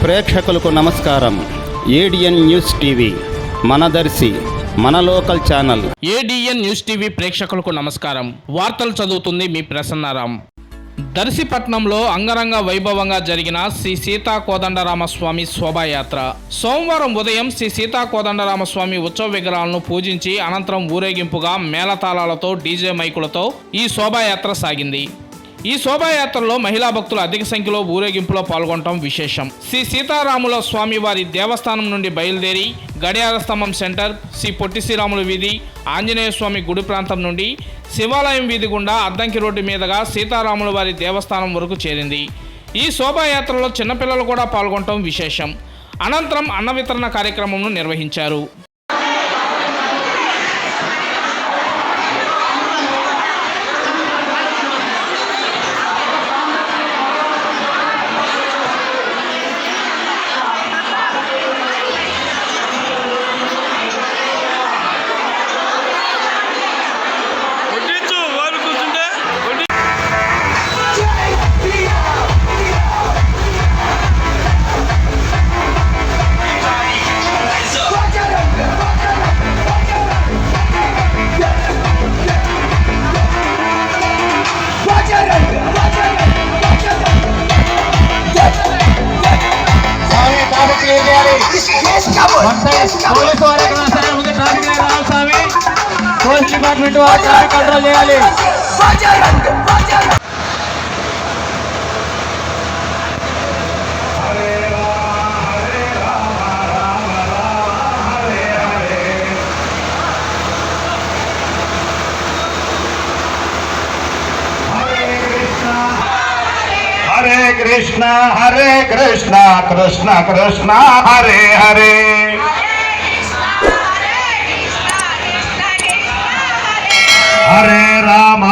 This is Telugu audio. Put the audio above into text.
ప్రేక్షకులకు నమస్కారం. ఏడిఎన్ న్యూస్ టీవీ మనదర్శి మన local channel. ADN news TV ప్రేక్షకులకు నమస్కారం. వార్తలు చదువుతుంది మీ ప్రసన్నారాం. దర్శిపట్నంలో అంగరంగ వైభవంగా జరిగిన శ్రీ సీతా కోదండరామస్వామి శోభాయాత్ర. సోమవారం ఉదయం శ్రీ సీతా కోదండరామస్వామి ఉత్సవ విగ్రహాలను పూజించి అనంతరం ఊరేగింపుగా మేళతాళాలతో డీజే మైకులతో ఈ శోభాయాత్ర సాగింది. ఈ శోభాయాత్రలో మహిళా భక్తులు అధిక సంఖ్యలో ఊరేగింపులో పాల్గొనడం విశేషం. శ్రీ సీతారాముల స్వామి వారి దేవస్థానం నుండి బయలుదేరి గడియార స్తంభం సెంటర్, శ్రీ పొట్టి శ్రీరాముల వీధి, ఆంజనేయ స్వామి గుడి ప్రాంతం నుండి శివాలయం వీధి గుండా అద్దంకి రోడ్డు మీదుగా సీతారాముల వారి దేవస్థానం వరకు చేరింది. ఈ శోభాయాత్రలో చిన్నపిల్లలు కూడా పాల్గొనడం విశేషం. అనంతరం అన్న వితరణ కార్యక్రమంను నిర్వహించారు. పోలీసు వారు ఎక్కడ సరే ముందు ట్రాఫిక్ రావాలి స్వామి. పోలీస్ డిపార్ట్మెంట్ వారు ట్రాఫిక్ కంట్రోల్ చేయాలి. హరే కృష్ణ హరే కృష్ణ కృష్ణ కృష్ణ హరే హరే. హరే రామ